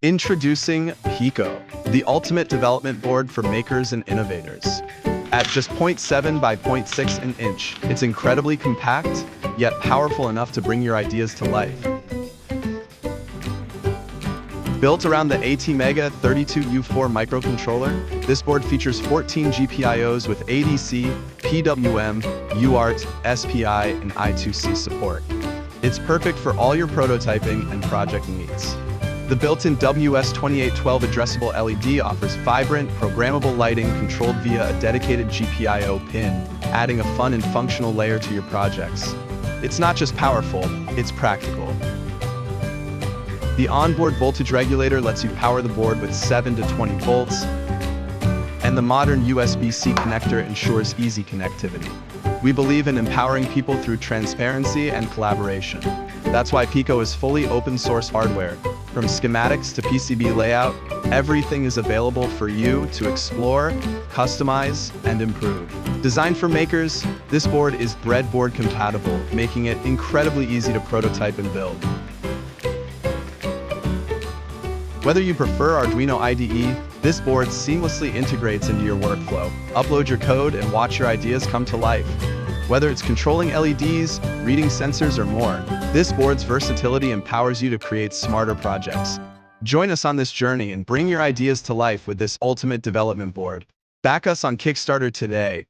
Introducing PICO, the ultimate development board for makers and innovators. At just 0.7 by 0.6 an inch, it's incredibly compact, yet powerful enough to bring your ideas to life. Built around the ATmega 32U4 microcontroller, this board features 14 GPIOs with ADC, PWM, UART, SPI, and I2C support. It's perfect for all your prototyping and project needs. The built-in WS2812 addressable LED offers vibrant, programmable lighting controlled via a dedicated GPIO pin, adding a fun and functional layer to your projects. It's not just powerful, it's practical. The onboard voltage regulator lets you power the board with 7 to 20 volts, and the modern USB-C connector ensures easy connectivity. We believe in empowering people through transparency and collaboration. That's why PICO is fully open-source hardware. From schematics to PCB layout, everything is available for you to explore, customize, and improve. Designed for makers, this board is breadboard compatible, making it incredibly easy to prototype and build. Whether you prefer Arduino IDE, this board seamlessly integrates into your workflow. Upload your code and watch your ideas come to life. Whether it's controlling LEDs, reading sensors, or more, this board's versatility empowers you to create smarter projects. Join us on this journey and bring your ideas to life with this ultimate development board. Back us on Kickstarter today.